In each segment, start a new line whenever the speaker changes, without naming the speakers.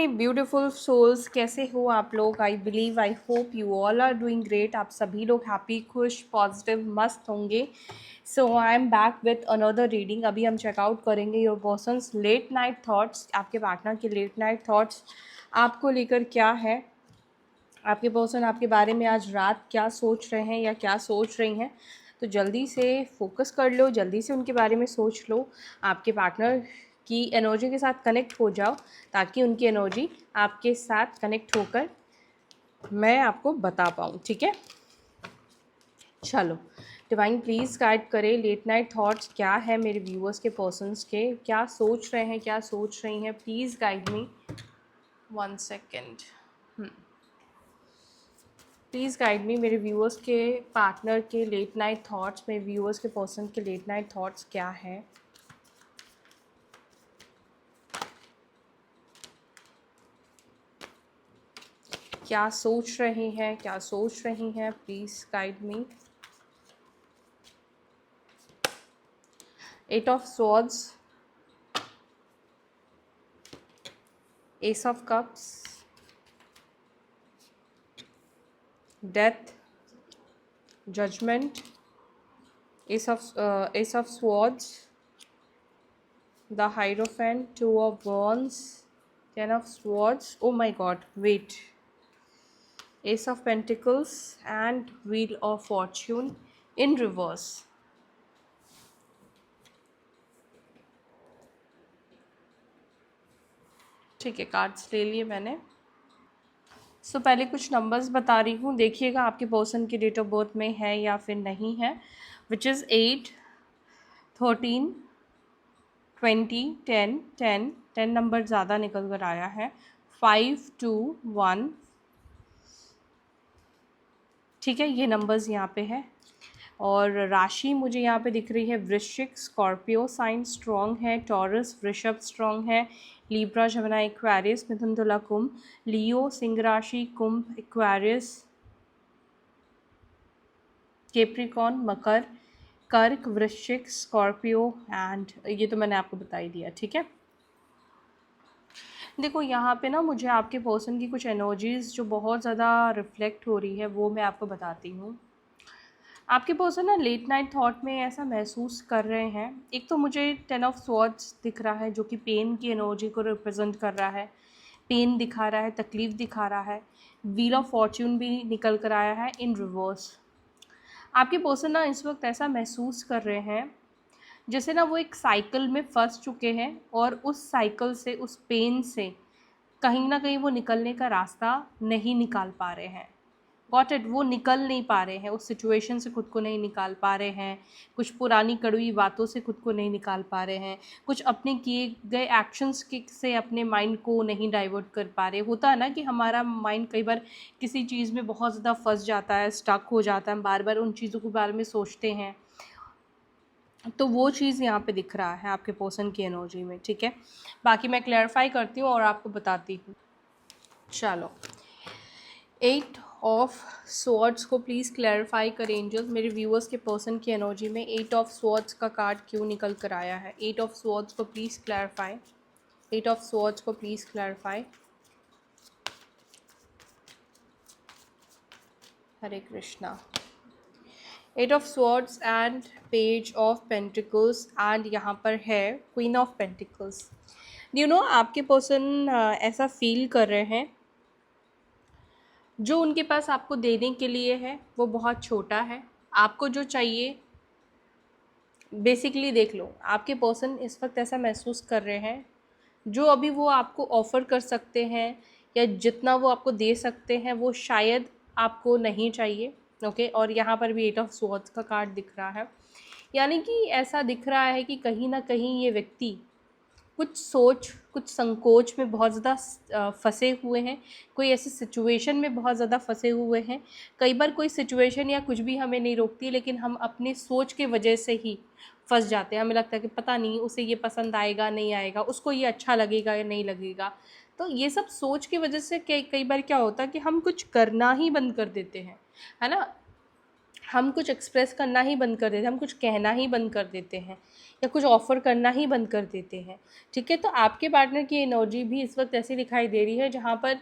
My beautiful souls, कैसे हो आप लोग? I believe, I hope you all are doing great. आप सभी लोग हैप्पी, खुश, पॉजिटिव, मस्त होंगे। So I am back with another reading. अभी हम चेकआउट करेंगे your persons late night thoughts. आपके पार्टनर के लेट नाइट थॉट्स आपको लेकर क्या है, आपके पर्सन आपके बारे में आज रात क्या सोच रहे हैं या क्या सोच रही हैं। तो जल्दी से फोकस कर लो, जल्दी से उनके बारे में सोच लो, आपके पार्टनर की एनर्जी के साथ कनेक्ट हो जाओ, ताकि उनकी एनर्जी आपके साथ कनेक्ट होकर मैं आपको बता पाऊँ। ठीक है, चलो डिवाइन प्लीज़ गाइड करें। लेट नाइट थॉट्स क्या है मेरे व्यूअर्स के, पर्सन्स के, क्या सोच रहे हैं, क्या सोच रही हैं। Please guide me. 1 second. Please guide मी। मेरे व्यूअर्स के पार्टनर के लेट नाइट थॉट्स, मेरे व्यूअर्स के पर्सन के लेट नाइट थॉट्स क्या है। क्या सोच रहे हैं, क्या सोच रही हैं। Please guide me. 8 of swords, ace of cups, death, judgment, ace of swords, the hierophant, 2 of wands, 10 of swords, oh my god wait, ace of pentacles and wheel of fortune in reverse. ठीक है, cards ले लिए मैंने। सो पहले कुछ numbers बता रही हूँ, देखिएगा आपके पर्सन की डेट ऑफ बर्थ में है या फिर नहीं है। विच इज़ 8, 13, 20, 10, 10, 10 नंबर ज़्यादा निकल कर आया है। 5, 2, 1। ठीक है, ये नंबर्स यहाँ पे है। और राशि मुझे यहाँ पे दिख रही है वृश्चिक, स्कॉर्पियो साइन स्ट्रॉन्ग है, टॉरस, वृषभ स्ट्रॉन्ग है, लीब्रा, जमुना, एक्वेरियस, मिथुन, तुला, कुंभ, लियो, सिंह राशि, कुंभ, एक्वेरियस, कैप्रिकॉर्न, मकर, कर्क, वृश्चिक, स्कॉर्पियो एंड ये तो मैंने आपको बता ही दिया। ठीक है, देखो यहाँ पे ना मुझे आपके पर्सन की कुछ एनर्जीज़ जो बहुत ज़्यादा रिफ्लेक्ट हो रही है वो मैं आपको बताती हूँ। आपके पर्सन ना लेट नाइट थॉट में ऐसा महसूस कर रहे हैं। एक तो मुझे 10 ऑफ स्वॉर्ड्स दिख रहा है जो कि पेन की एनर्जी को रिप्रेजेंट कर रहा है, पेन दिखा रहा है, तकलीफ़ दिखा रहा है। व्हील ऑफ फॉर्च्यून भी निकल कर आया है इन रिवर्स। आपके पर्सन ना इस वक्त ऐसा महसूस कर रहे हैं जैसे ना वो एक साइकिल में फंस चुके हैं और उस साइकिल से, उस पेन से कहीं ना कहीं वो निकलने का रास्ता नहीं निकाल पा रहे हैं। गॉट इट, वो निकल नहीं पा रहे हैं, उस सिचुएशन से खुद को नहीं निकाल पा रहे हैं, कुछ पुरानी कड़वी बातों से खुद को नहीं निकाल पा रहे हैं, कुछ अपने किए गए एक्शंस से अपने माइंड को नहीं डाइवर्ट कर पा रहे। होता है ना कि हमारा माइंड कई बार किसी चीज़ में बहुत ज़्यादा फंस जाता है, स्टक हो जाता है, हम बार बार उन चीज़ों के बारे में सोचते हैं। तो वो चीज़ यहाँ पे दिख रहा है आपके पर्सन की एनर्जी में। ठीक है, बाकी मैं क्लैरिफाई करती हूँ और आपको बताती हूँ। चलो, 8 ऑफ स्वॉर्ड्स को प्लीज़ क्लैरिफाई करें एंजल्स। मेरे व्यूअर्स के पर्सन की एनर्जी में 8 ऑफ स्वॉर्ड्स का कार्ड क्यों निकल कर आया है। 8 ऑफ स्वॉर्ड्स को प्लीज़ क्लैरिफाई, 8 ऑफ स्वॉर्ड्स को please clarify. Hare Krishna. 8 of swords and page of pentacles and यहाँ पर है queen of pentacles. You know आपके पर्सन ऐसा फील कर रहे हैं जो उनके पास आपको देने के लिए है वो बहुत छोटा है। आपको जो चाहिए बेसिकली देख लो, आपके पर्सन इस वक्त ऐसा महसूस कर रहे हैं जो अभी वो आपको ऑफ़र कर सकते हैं या जितना वो आपको दे सकते हैं वो शायद आपको नहीं चाहिए। ओके, और यहाँ पर भी 8 ऑफ स्वॉर्ड्स का कार्ड दिख रहा है, यानी कि ऐसा दिख रहा है कि कहीं ना कहीं ये व्यक्ति कुछ सोच, कुछ संकोच में बहुत ज़्यादा फंसे हुए हैं, कोई ऐसी सिचुएशन में बहुत ज़्यादा फंसे हुए हैं। कई बार कोई सिचुएशन या कुछ भी हमें नहीं रोकती, लेकिन हम अपनी सोच के वजह से ही फंस जाते हैं। हमें लगता है कि पता नहीं उसे ये पसंद आएगा नहीं आएगा, उसको ये अच्छा लगेगा या नहीं लगेगा। तो ये सब सोच की वजह से कई कई बार क्या होता है कि हम कुछ करना ही बंद कर देते हैं, है ना। हम कुछ एक्सप्रेस करना ही बंद कर देते हैं, हम कुछ कहना ही बंद कर देते हैं या कुछ ऑफ़र करना ही बंद कर देते हैं, ठीक है। तो आपके पार्टनर की एनर्जी भी इस वक्त ऐसी दिखाई दे रही है जहाँ पर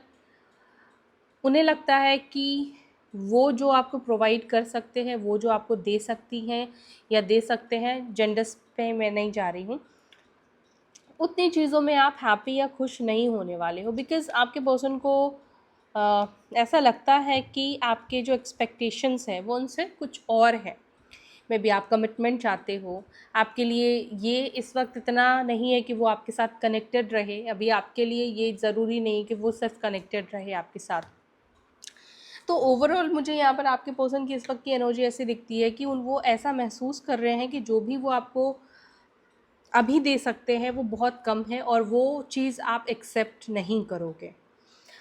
उन्हें लगता है कि वो जो आपको प्रोवाइड कर सकते हैं, वो जो आपको दे सकती हैं या दे सकते हैं, जेंडर्स पे मैं नहीं जा रही हूँ, उतनी चीज़ों में आप हैप्पी या खुश नहीं होने वाले हो। बिकॉज़ आपके पर्सन को ऐसा लगता है कि आपके जो एक्सपेक्टेशंस हैं वो उनसे कुछ और है। मे बी आप कमिटमेंट चाहते हो, आपके लिए ये इस वक्त इतना नहीं है कि वो आपके साथ कनेक्टेड रहे, अभी आपके लिए ये ज़रूरी नहीं कि वो सिर्फ कनेक्टेड रहे आपके साथ। तो ओवरऑल मुझे यहाँ पर आपके पर्सन की इस वक्त की एनर्जी ऐसी दिखती है कि वो ऐसा महसूस कर रहे हैं कि जो भी वो आपको अभी दे सकते हैं वो बहुत कम है और वो चीज़ आप एक्सेप्ट नहीं करोगे।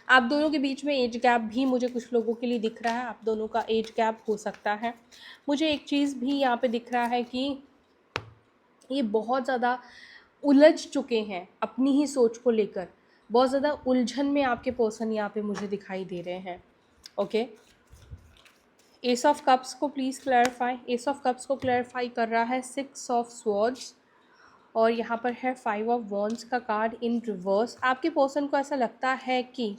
आप दोनों के बीच में एज गैप भी मुझे कुछ लोगों के लिए दिख रहा है, आप दोनों का एज गैप हो सकता है। मुझे एक चीज़ भी यहाँ पे दिख रहा है कि ये बहुत ज़्यादा उलझ चुके हैं अपनी ही सोच को लेकर, बहुत ज़्यादा उलझन में आपके पर्सन यहाँ पे मुझे दिखाई दे रहे हैं। ओके, एस ऑफ कप्स को please clarify. Ace of cups को क्लैरिफाई कर रहा है 6 ऑफ स्वॉर्ड्स और यहाँ पर है 5 ऑफ वॉन्ड्स का कार्ड इन रिवर्स। आपके पर्सन को ऐसा लगता है कि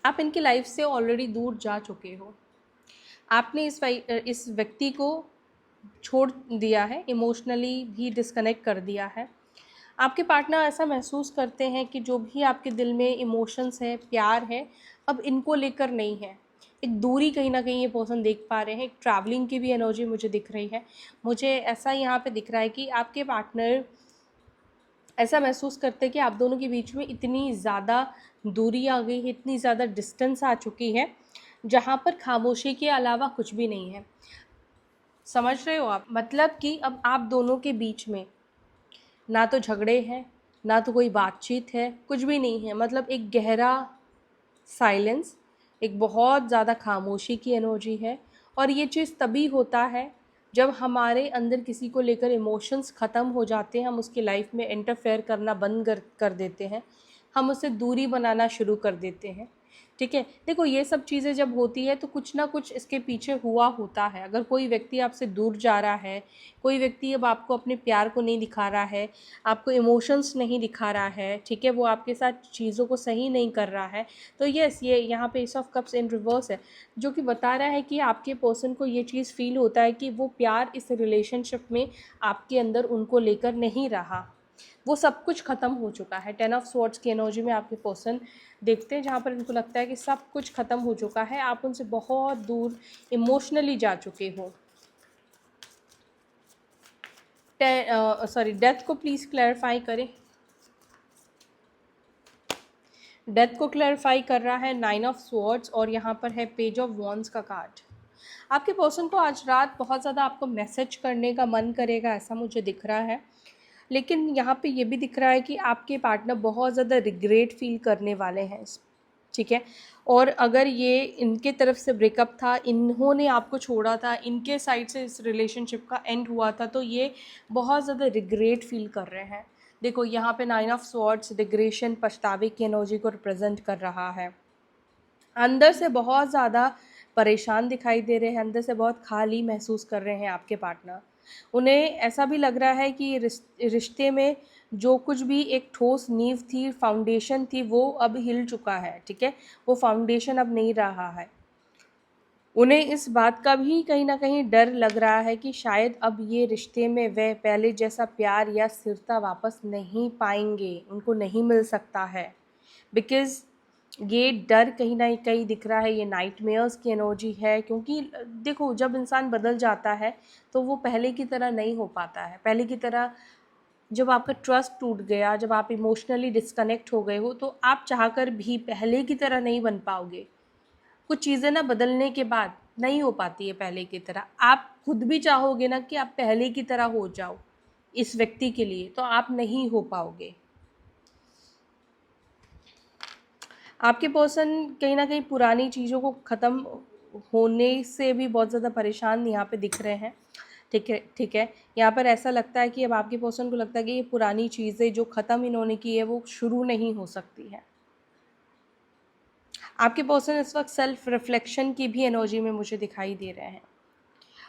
आप इनकी लाइफ से ऑलरेडी दूर जा चुके हो, आपने इस व्यक्ति को छोड़ दिया है, इमोशनली भी डिस्कनेक्ट कर दिया है। आपके पार्टनर ऐसा महसूस करते हैं कि जो भी आपके दिल में इमोशंस है, प्यार है, अब इनको लेकर नहीं है। एक दूरी कहीं ना कहीं ये पर्सन देख पा रहे हैं, एक ट्रैवलिंग की भी एनर्जी मुझे दिख रही है। मुझे ऐसा यहाँ पे दिख रहा है कि आपके पार्टनर ऐसा महसूस करते हैं कि आप दोनों के बीच में इतनी ज़्यादा दूरी आ गई है, इतनी ज़्यादा डिस्टेंस आ चुकी है जहाँ पर खामोशी के अलावा कुछ भी नहीं है। समझ रहे हो आप? मतलब कि अब आप दोनों के बीच में ना तो झगड़े हैं, ना तो कोई बातचीत है, कुछ भी नहीं है। मतलब एक गहरा साइलेंस, एक बहुत ज़्यादा खामोशी की एनर्जी है। और ये चीज़ तभी होता है जब हमारे अंदर किसी को लेकर इमोशंस ख़त्म हो जाते हैं, हम उसकी लाइफ में इंटरफेयर करना बंद कर देते हैं, हम उससे दूरी बनाना शुरू कर देते हैं। ठीक है, देखो ये सब चीज़ें जब होती है तो कुछ ना कुछ इसके पीछे हुआ होता है। अगर कोई व्यक्ति आपसे दूर जा रहा है, कोई व्यक्ति अब आपको अपने प्यार को नहीं दिखा रहा है, आपको इमोशंस नहीं दिखा रहा है, ठीक है, वो आपके साथ चीज़ों को सही नहीं कर रहा है, तो यस, ये यहाँ पे S of cups in reverse है, जो कि बता रहा है कि आपके पर्सन को ये चीज़ फील होता है कि वो प्यार इस रिलेशनशिप में आपके अंदर उनको लेकर नहीं रहा, वो सब कुछ ख़त्म हो चुका है। 10 ऑफ स्वॉर्ड्स की एनर्जी में आपके पर्सन देखते हैं जहाँ पर इनको लगता है कि सब कुछ ख़त्म हो चुका है, आप उनसे बहुत दूर इमोशनली जा चुके हो। डेथ को प्लीज़ क्लैरिफाई करें। डेथ को क्लैरिफाई कर रहा है 9 ऑफ स्वॉर्ड्स और यहाँ पर है पेज ऑफ वॉन्ड्स का कार्ड। आपके पर्सन को आज रात बहुत ज़्यादा आपको मैसेज करने का मन करेगा, ऐसा मुझे दिख रहा है। लेकिन यहाँ पे ये भी दिख रहा है कि आपके पार्टनर बहुत ज़्यादा रिग्रेट फील करने वाले हैं, ठीक है। और अगर ये इनके तरफ से ब्रेकअप था, इन्होंने आपको छोड़ा था, इनके साइड से इस रिलेशनशिप का एंड हुआ था, तो ये बहुत ज़्यादा रिग्रेट फील कर रहे हैं। देखो यहाँ पे 9 ऑफ स्वॉर्ड्स रिग्रेशन, पछतावे की एनर्जी को रिप्रेजेंट कर रहा है। अंदर से बहुत ज़्यादा परेशान दिखाई दे रहे हैं, अंदर से बहुत खाली महसूस कर रहे हैं आपके पार्टनर। उन्हें ऐसा भी लग रहा है कि रिश्ते में जो कुछ भी एक ठोस नींव थी, फाउंडेशन थी, वो अब हिल चुका है, ठीक है, वो फाउंडेशन अब नहीं रहा है। उन्हें इस बात का भी कहीं ना कहीं डर लग रहा है कि शायद अब ये रिश्ते में वे पहले जैसा प्यार या स्थिरता वापस नहीं पाएंगे, उनको नहीं मिल सकता है। बिकॉज़ ये डर कहीं ना कहीं दिख रहा है, ये नाइटमेयर्स की एनर्जी है। क्योंकि देखो जब इंसान बदल जाता है तो वो पहले की तरह नहीं हो पाता है। पहले की तरह जब आपका ट्रस्ट टूट गया, जब आप इमोशनली डिस्कनेक्ट हो गए हो, तो आप चाहकर भी पहले की तरह नहीं बन पाओगे। कुछ चीज़ें ना बदलने के बाद नहीं हो पाती है पहले की तरह। आप खुद भी चाहोगे ना कि आप पहले की तरह हो जाओ इस व्यक्ति के लिए, तो आप नहीं हो पाओगे। आपके पर्सन कहीं ना कहीं पुरानी चीज़ों को ख़त्म होने से भी बहुत ज़्यादा परेशान यहाँ पे दिख रहे हैं, ठीक है, ठीक है। यहाँ पर ऐसा लगता है कि अब आपके पर्सन को लगता है कि ये पुरानी चीज़ें जो ख़त्म इन्होंने की है वो शुरू नहीं हो सकती है। आपके पर्सन इस वक्त सेल्फ रिफ्लेक्शन की भी एनर्जी में मुझे दिखाई दे रहे हैं।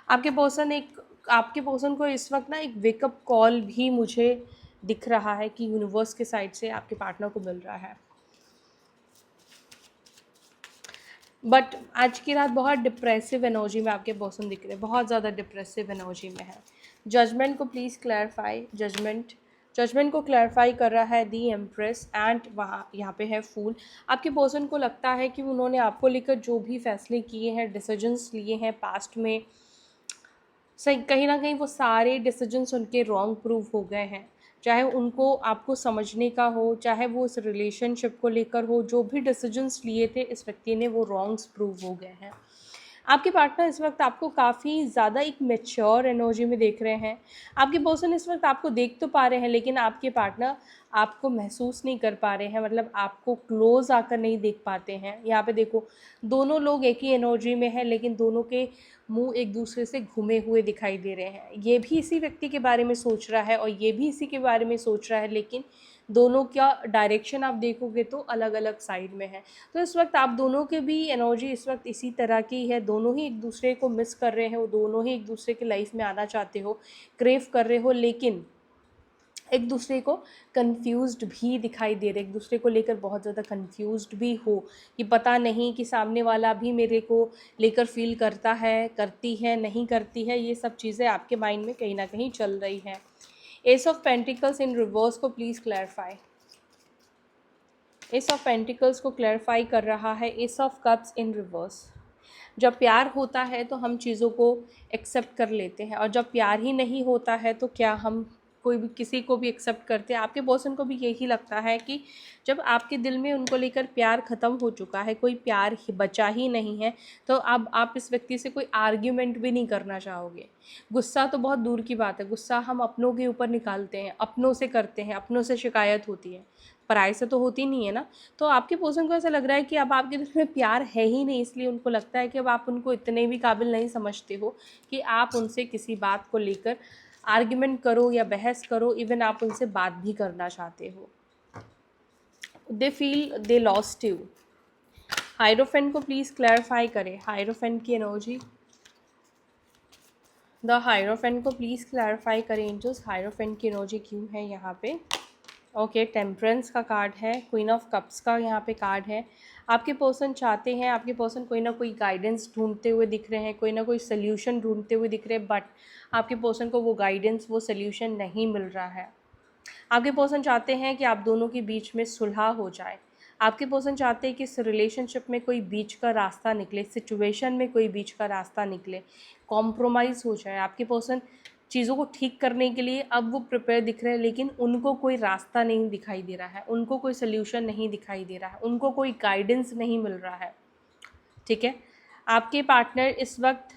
आपके पर्सन को इस वक्त ना एक वेकअप कॉल भी मुझे दिख रहा है कि यूनिवर्स के साइड से आपके पार्टनर को मिल रहा है। बट आज की रात बहुत डिप्रेसिव एनर्जी में आपके पर्सन दिख रहे हैं, बहुत ज़्यादा डिप्रेसिव एनर्जी में है। जजमेंट को प्लीज़ क्लैरिफाई। जजमेंट को क्लैरिफाई कर रहा है दी एम्प्रेस एंड वहाँ यहाँ पे है फूल। आपके पर्सन को लगता है कि उन्होंने आपको लेकर जो भी फैसले किए हैं, डिसीजंस लिए हैं पास्ट में, सही कहीं ना कहीं वो सारे डिसीजंस उनके रॉन्ग प्रूव हो गए हैं। चाहे उनको आपको समझने का हो, चाहे वो उस रिलेशनशिप को लेकर हो, जो भी डिसीजंस लिए थे इस व्यक्ति ने वो रॉन्ग्स प्रूव हो गए हैं। आपके पार्टनर इस वक्त आपको काफ़ी ज़्यादा एक मैच्योर एनर्जी में देख रहे हैं। आपके पर्सन इस वक्त आपको देख तो पा रहे हैं, लेकिन आपके पार्टनर आपको महसूस नहीं कर पा रहे हैं, मतलब आपको क्लोज आकर नहीं देख पाते हैं। यहाँ पे देखो, दोनों लोग एक ही एनर्जी में हैं, लेकिन दोनों के मुंह एक दूसरे से घुमे हुए दिखाई दे रहे हैं। ये भी इसी व्यक्ति के बारे में सोच रहा है और ये भी इसी के बारे में सोच रहा है, लेकिन दोनों का डायरेक्शन आप देखोगे तो अलग अलग साइड में है। तो इस वक्त आप दोनों के भी एनर्जी इस वक्त इसी तरह की है। दोनों ही एक दूसरे को मिस कर रहे हो, दोनों ही एक दूसरे के लाइफ में आना चाहते हो, क्रेव कर रहे हो, लेकिन एक दूसरे को कंफ्यूज्ड भी दिखाई दे रहे, एक दूसरे को लेकर बहुत ज़्यादा कंफ्यूज्ड भी हो कि पता नहीं कि सामने वाला भी मेरे को लेकर फील करता है, करती है, नहीं करती है। ये सब चीज़ें आपके माइंड में कहीं ना कहीं चल रही हैं। Ace of pentacles in reverse को please clarify. Ace of pentacles को क्लैरिफाई कर रहा है ace of cups in reverse. जब प्यार होता है तो हम चीज़ों को एक्सेप्ट कर लेते हैं, और जब प्यार ही नहीं होता है तो क्या हम कोई भी किसी को भी एक्सेप्ट करते हैं। आपके पर्सन को भी यही लगता है कि जब आपके दिल में उनको लेकर प्यार ख़त्म हो चुका है, कोई प्यार बचा ही नहीं है, तो अब आप इस व्यक्ति से कोई आर्ग्यूमेंट भी नहीं करना चाहोगे। गुस्सा तो बहुत दूर की बात है, गुस्सा हम अपनों के ऊपर निकालते हैं, अपनों से करते हैं, अपनों से शिकायत होती है, पराये से तो होती नहीं है ना। तो आपके पर्सन को ऐसा लग रहा है कि अब आपके दिल में प्यार है ही नहीं, इसलिए उनको लगता है कि अब आप उनको इतने भी काबिल नहीं समझते हो कि आप उनसे किसी बात को लेकर आर्ग्यूमेंट करो या बहस करो, इवन आप उनसे बात भी करना चाहते हो। They feel they lost you. Hierophant को प्लीज़ क्लैरिफाई करें हायरोफेंट की एनर्जी। द हायरोफेंट को प्लीज़ क्लैरिफाई करें एंजल्स, हायरोफेंट की एनर्जी क्यों है यहाँ पे। ओके, टेम्परेंस का कार्ड है, क्वीन ऑफ कप्स का यहाँ पे कार्ड है। आपके पर्सन चाहते हैं, आपके पर्सन कोई ना कोई गाइडेंस ढूंढते हुए दिख रहे हैं, कोई ना कोई सोल्यूशन ढूंढते हुए दिख रहे हैं, बट आपके पर्सन को वो गाइडेंस, वो सोल्यूशन नहीं मिल रहा है। आपके पर्सन चाहते हैं कि आप दोनों के बीच में सुलह हो जाए। आपके पर्सन चाहते हैं कि इस रिलेशनशिप में कोई बीच का रास्ता निकले, सिचुएशन में कोई बीच का रास्ता निकले, कॉम्प्रोमाइज़ हो जाए। आपके पर्सन चीज़ों को ठीक करने के लिए अब वो प्रिपेयर दिख रहे हैं, लेकिन उनको कोई रास्ता नहीं दिखाई दे रहा है, उनको कोई सोल्यूशन नहीं दिखाई दे रहा है, उनको कोई गाइडेंस नहीं मिल रहा है। ठीक है, आपके पार्टनर इस वक्त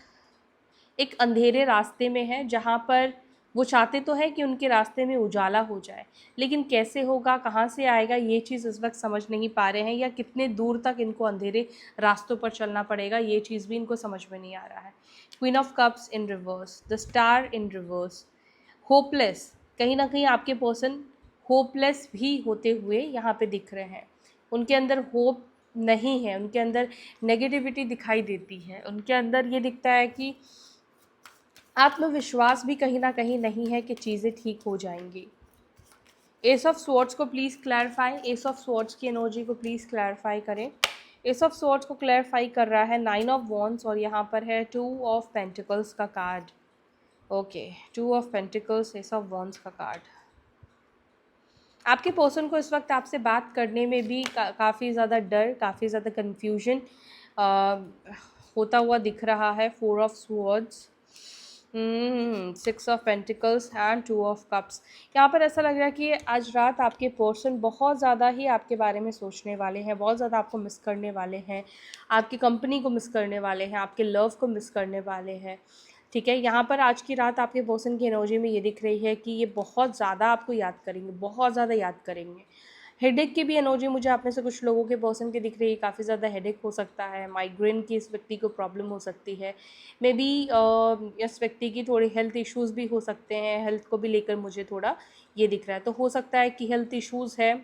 एक अंधेरे रास्ते में है, जहाँ पर वो चाहते तो है कि उनके रास्ते में उजाला हो जाए, लेकिन कैसे होगा, कहाँ से आएगा, ये चीज़ इस वक्त समझ नहीं पा रहे हैं, या कितने दूर तक इनको अंधेरे रास्तों पर चलना पड़ेगा, ये चीज़ भी इनको समझ में नहीं आ रहा है। Queen of cups in reverse, the star in reverse, hopeless. कहीं ना कहीं आपके पर्सन होपलेस भी होते हुए यहाँ पे दिख रहे हैं। उनके अंदर होप नहीं है, उनके अंदर नेगेटिविटी दिखाई देती है, उनके अंदर ये दिखता है कि आत्मविश्वास भी कहीं ना कहीं नहीं है कि चीज़ें ठीक हो जाएंगी। एस ऑफ स्वॉर्ड्स को please clarify, ace of swords की एनर्जी को प्लीज़ क्लैरिफाई करें। एस ऑफ स्वॉर्ड्स को क्लैरिफाई कर रहा है नाइन ऑफ वॉन्ड्स, और यहाँ पर है टू ऑफ पेंटिकल्स का card. Okay, two of pentacles, S of wands का कार्ड। आपके पर्सन को इस वक्त आपसे बात करने में भी काफ़ी ज़्यादा डर, काफ़ी ज़्यादा कन्फ्यूजन होता हुआ दिख रहा है। Four of swords, six of pentacles and two of cups. यहाँ पर ऐसा लग रहा है कि आज रात आपके पर्सन बहुत ज़्यादा ही आपके बारे में सोचने वाले हैं, बहुत ज़्यादा आपको मिस करने वाले हैं, आपकी कंपनी को मिस करने वाले हैं, आपके लव को मिस करने वाले हैं। ठीक है, यहाँ पर आज की रात आपके पर्सन की एनर्जी में ये दिख रही है कि ये बहुत ज़्यादा आपको याद करेंगे, बहुत ज़्यादा याद करेंगे। हेडेक की भी एनर्जी मुझे आप में से कुछ लोगों के पर्सन की दिख रही है, काफ़ी ज़्यादा हेडेक हो सकता है, माइग्रेन की इस व्यक्ति को प्रॉब्लम हो सकती है, मे बी इस व्यक्ति की थोड़ी हेल्थ इश्यूज़ भी हो सकते हैं, हेल्थ को भी लेकर मुझे थोड़ा ये दिख रहा है। तो हो सकता है कि हेल्थ इश्यूज़ है,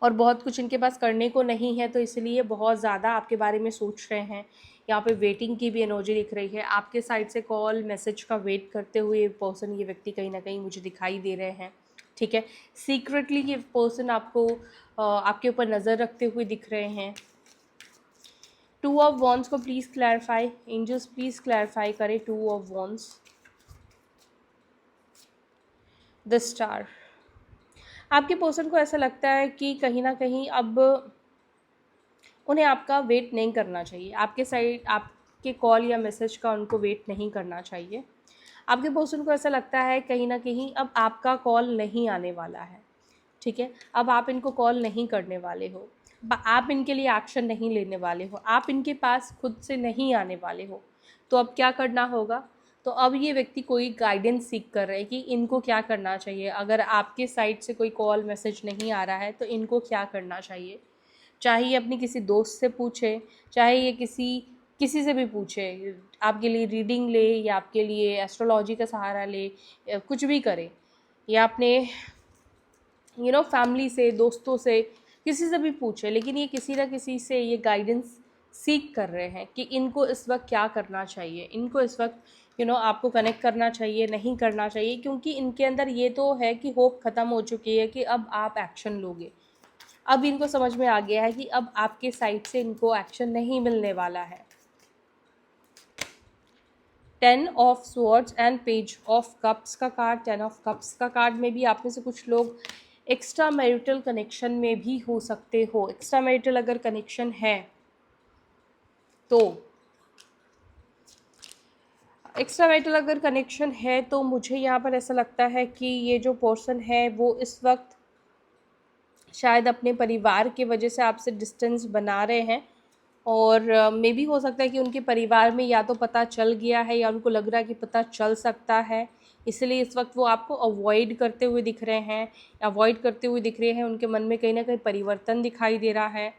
और बहुत कुछ इनके पास करने को नहीं है, तो इसलिए बहुत ज़्यादा आपके बारे में सोच रहे हैं। यहाँ पे वेटिंग की भी एनर्जी दिख रही है, आपके साइड से कॉल मैसेज का वेट करते हुए पर्सन, ये व्यक्ति कहीं ना कहीं मुझे दिखाई दे रहे हैं। ठीक है, सीक्रेटली ये पर्सन आपको आपके ऊपर नज़र रखते हुए दिख रहे हैं। 2 ऑफ वॉन्ड्स को please clarify, angels please clarify करें 2 ऑफ वॉन्ड्स। द स्टार, आपके पर्सन को ऐसा लगता है कि कहीं ना कहीं अब उन्हें आपका वेट नहीं करना चाहिए, आपके साइड आपके कॉल या मैसेज का उनको वेट नहीं करना चाहिए। आपके पर्सन को ऐसा लगता है कहीं ना कहीं अब आपका कॉल नहीं आने वाला है। ठीक है, अब आप इनको कॉल नहीं करने वाले हो, आप इनके लिए एक्शन नहीं लेने वाले हो, आप इनके पास खुद से नहीं आने वाले हो। तो अब क्या करना होगा? तो अब ये व्यक्ति कोई गाइडेंस सीख कर रहे हैं कि इनको क्या करना चाहिए। अगर आपके साइड से कोई कॉल मैसेज नहीं आ रहा है तो इनको क्या करना चाहिए। चाहे ये अपनी किसी दोस्त से पूछे, चाहे ये किसी किसी से भी पूछे, आपके लिए रीडिंग ले या आपके लिए एस्ट्रोलॉजी का सहारा ले, या कुछ भी करे, या अपने फैमिली से, दोस्तों से, किसी से भी पूछे, लेकिन ये किसी ना किसी से ये गाइडेंस सीख कर रहे हैं कि इनको इस वक्त क्या करना चाहिए, इनको इस वक्त आपको कनेक्ट करना चाहिए, नहीं करना चाहिए, क्योंकि इनके अंदर ये तो है कि होप ख़त्म हो चुकी है कि अब आप एक्शन लोगे। अब इनको समझ में आ गया है कि अब आपके साइड से इनको एक्शन नहीं मिलने वाला है। 10 of swords and page of cups का कार्ड, 10 ऑफ कप्स का कार्ड में भी आप में से कुछ लोग एक्स्ट्रा मैरिटल कनेक्शन में भी हो सकते हो। एक्स्ट्रा मैरिटल अगर कनेक्शन है तो मुझे यहाँ पर ऐसा लगता है कि ये जो पर्सन है वो इस वक्त शायद अपने परिवार की वजह से आपसे डिस्टेंस बना रहे हैं, और मे भी हो सकता है कि उनके परिवार में या तो पता चल गया है या उनको लग रहा है कि पता चल सकता है, इसलिए इस वक्त वो आपको अवॉइड करते हुए दिख रहे हैं। उनके मन में कहीं ना कहीं परिवर्तन दिखाई दे रहा है।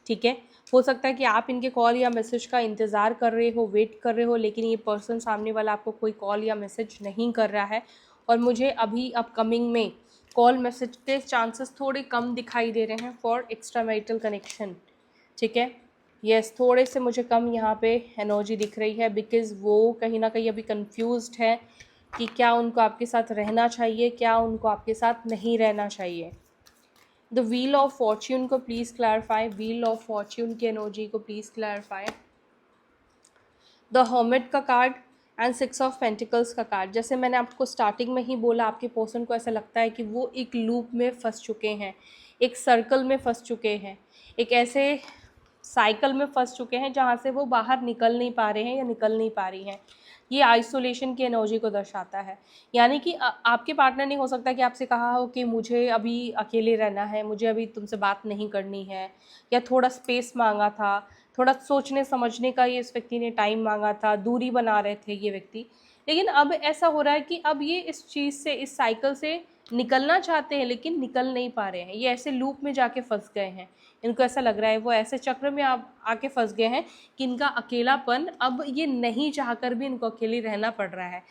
ठीक है, हो सकता है कि आप इनके कॉल या मैसेज का इंतज़ार कर रहे हो, वेट कर रहे हो, लेकिन ये पर्सन सामने वाला आपको कोई कॉल या मैसेज नहीं कर रहा है। और मुझे अभी अपकमिंग में कॉल मैसेज के चांसेस थोड़े कम दिखाई दे रहे हैं फॉर एक्स्ट्रा मैरिटल कनेक्शन। ठीक है, यस, थोड़े से मुझे कम यहाँ पे एनर्जी दिख रही है, बिकॉज़ वो कहीं ना कहीं अभी कंफ्यूज्ड है कि क्या उनको आपके साथ रहना चाहिए, क्या उनको आपके साथ नहीं रहना चाहिए। द व्हील ऑफ फॉर्च्यून को please clarify, wheel of Fortune की एनर्जी को प्लीज़ क्लैरिफाई। द हर्मिट का कार्ड एंड 6 ऑफ पेंटिकल्स का कार्ड। जैसे मैंने आपको स्टार्टिंग में ही बोला, आपके पर्सन को ऐसा लगता है कि वो एक लूप में फंस चुके हैं, एक सर्कल में फंस चुके हैं, एक ऐसे साइकिल में फंस चुके हैं जहाँ से वो बाहर निकल नहीं पा रहे हैं या निकल नहीं पा रही हैं। ये आइसोलेशन की एनर्जी को दर्शाता है, यानी कि आपके पार्टनर ने हो सकता है कि आपसे कहा हो कि मुझे अभी अकेले रहना है, मुझे अभी तुमसे बात नहीं करनी है, या थोड़ा स्पेस मांगा था, थोड़ा सोचने समझने का ये इस व्यक्ति ने टाइम मांगा था, दूरी बना रहे थे ये व्यक्ति। लेकिन अब ऐसा हो रहा है कि अब ये इस चीज़ से, इस साइकिल से निकलना चाहते हैं लेकिन निकल नहीं पा रहे हैं। ये ऐसे लूप में जाके फंस गए हैं, इनको ऐसा लग रहा है, वो ऐसे चक्र में आके फंस गए हैं कि इनका अकेलापन, अब ये नहीं चाहकर भी इनको अकेले रहना पड़ रहा है।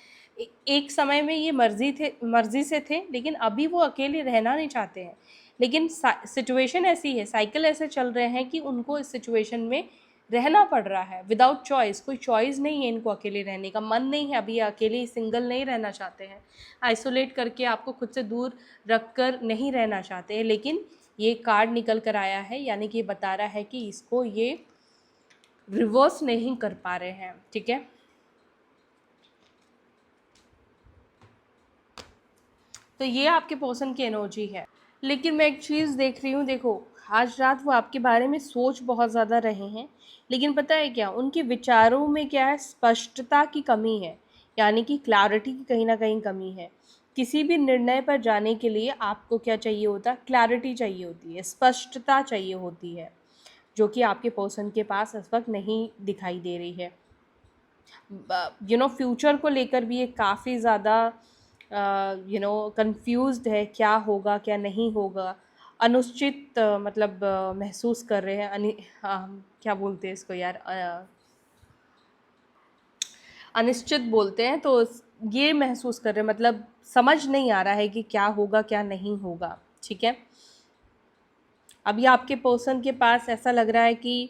एक समय में ये मर्जी से थे, लेकिन अभी वो अकेले रहना नहीं चाहते हैं। लेकिन सिचुएशन ऐसी है, साइकिल ऐसे चल रहे हैं कि उनको इस सिचुएशन में रहना पड़ रहा है विदाउट चॉइस। कोई चॉइस नहीं है इनको, अकेले रहने का मन नहीं है, अभी ये अकेले सिंगल नहीं रहना चाहते हैं, आइसोलेट करके आपको खुद से दूर रख कर नहीं रहना चाहते हैं। लेकिन ये कार्ड निकल कर आया है, यानी कि ये बता रहा है कि इसको ये रिवर्स नहीं कर पा रहे हैं। ठीक है, तो ये आपके पर्सन की एनर्जी है। लेकिन मैं एक चीज़ देख रही हूँ, देखो आज रात वो आपके बारे में सोच बहुत ज़्यादा रहे हैं, लेकिन पता है क्या, उनके विचारों में क्या है, स्पष्टता की कमी है, यानी कि क्लैरिटी की कहीं ना कहीं कमी है। किसी भी निर्णय पर जाने के लिए आपको क्या चाहिए होता है, क्लैरिटी चाहिए होती है, स्पष्टता चाहिए होती है, जो कि आपके पर्सन के पास इस वक्त नहीं दिखाई दे रही है। फ्यूचर को लेकर भी ये काफ़ी ज़्यादा कंफ्यूज्ड है, क्या होगा क्या नहीं होगा, अनिश्चित मतलब महसूस कर रहे हैं। क्या बोलते हैं इसको यार, अनिश्चित बोलते हैं, तो ये महसूस कर रहे हैं, मतलब समझ नहीं आ रहा है कि क्या होगा क्या नहीं होगा। ठीक है, अभी आपके पर्सन के पास ऐसा लग रहा है कि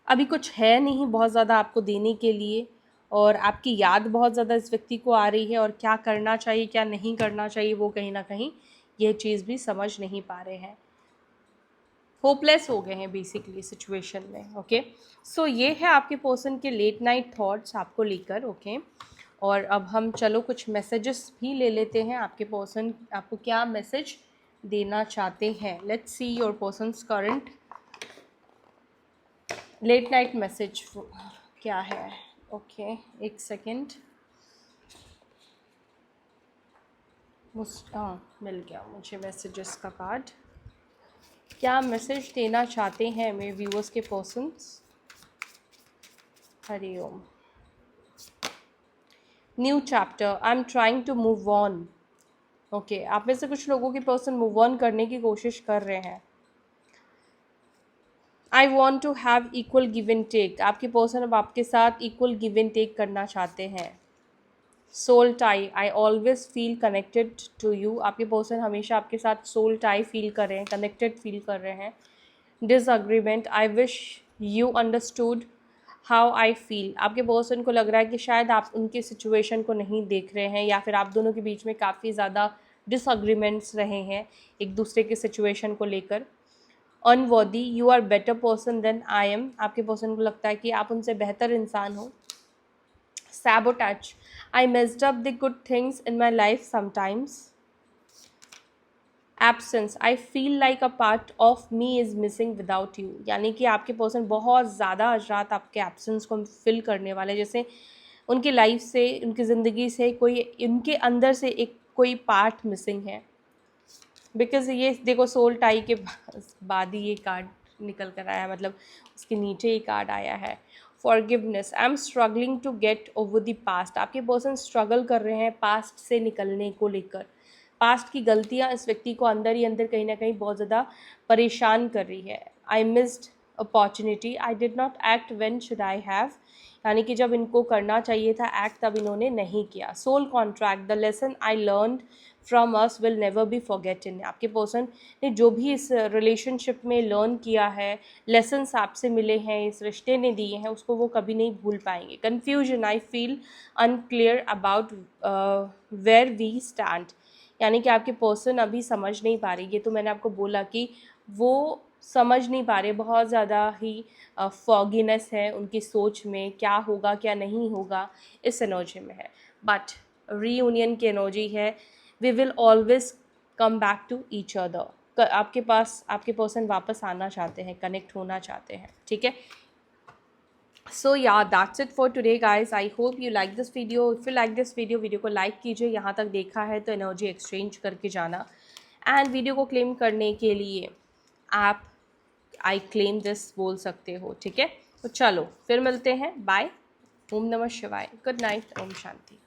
अभी कुछ है नहीं बहुत ज़्यादा आपको देने के लिए, और आपकी याद बहुत ज़्यादा इस व्यक्ति को आ रही है, और क्या करना चाहिए क्या नहीं करना चाहिए वो कहीं ना कहीं ये चीज़ भी समझ नहीं पा रहे हैं, होपलेस हो गए हैं बेसिकली सिचुएशन में। ओके, सो ये है आपके पर्सन के लेट नाइट थॉट्स आपको लेकर। ओके, और अब हम चलो कुछ मैसेजेस भी ले लेते हैं, आपके पर्सन आपको क्या मैसेज देना चाहते हैं। Let's see your person's current late night message क्या है। ओके, एक सेकेंड, मिल गया मुझे मैसेजेस का कार्ड। क्या मैसेज देना चाहते हैं मेरे व्यूअर्स के persons. Hariom. New chapter, I am trying to move on. Okay, आप में से कुछ लोगों के पर्सन मूव ऑन करने की कोशिश कर रहे हैं। I want to have equal give and take, आपके पर्सन अब आपके साथ इक्वल गिव एंड टेक करना चाहते हैं। Soul tie, I always feel connected to you, आपके पर्सन हमेशा आपके साथ सोल टाई फील कर रहे हैं, कनेक्टेड फील कर रहे हैं। Disagreement, I wish you understood how I feel, आपके पर्सन को लग रहा है कि शायद आप उनकी सिचुएशन को नहीं देख रहे हैं, या फिर आप दोनों के बीच में काफ़ी ज़्यादा डिसअग्रीमेंट्स रहे हैं एक दूसरे के सिचुएशन को लेकर। Unworthy, you are better person than I am, आपके पर्सन को लगता है कि आप उनसे बेहतर इंसान हो। Sabotage, I messed up the good things in my life sometimes. Absence, I feel like a part of me is missing without you, यानी कि आपके पर्सन बहुत ज़्यादा आज रात आपके एब्सेंस को फिल करने वाले, जैसे उनकी लाइफ से उनकी ज़िंदगी से कोई उनके अंदर से एक कोई पार्ट मिसिंग है। बिकॉज ये देखो सोल टाई के बाद ही ये कार्ड निकल कर आया, मतलब उसके नीचे ही कार्ड आया है। Forgiveness, I am struggling to get over the past, आपके पर्सन स्ट्रगल कर रहे हैं पास्ट से निकलने को लेकर। पास्ट की गलतियां इस व्यक्ति को अंदर ही अंदर कहीं ना कहीं बहुत ज़्यादा परेशान कर रही है। I missed opportunity, I did not act when should I have, यानी कि जब इनको करना चाहिए था एक्ट तब इन्होंने नहीं किया। Soul contract, the lesson I learned from us will never be forgotten, आपके पर्सन ने जो भी इस रिलेशनशिप में लर्न किया है, लेसन्स आपसे मिले हैं, इस रिश्ते ने दिए हैं, उसको वो कभी नहीं भूल पाएंगे। Confusion, I feel unclear about where we stand, यानी कि आपके पर्सन अभी समझ नहीं पा रही, ये तो मैंने आपको बोला कि वो समझ नहीं पा रहे, बहुत ज़्यादा ही फॉगीनेस है उनकी सोच में, क्या होगा क्या नहीं होगा इस एनर्जी में है। बट रीयूनियन की एनर्जी है, we will always come back to each other, आपके पास आपके पर्सन वापस आना चाहते हैं, कनेक्ट होना चाहते हैं, ठीक है। सो या that's it for today guys, I hope you like this video. If you like this video को लाइक कीजिए, यहाँ तक देखा है तो एनर्जी एक्सचेंज करके जाना, एंड वीडियो को क्लेम करने के लिए आप आई क्लेम दिस बोल सकते हो, ठीक है। तो चलो फिर मिलते हैं, बाय, ओम नमः शिवाय, गुड नाइट, ओम शांति।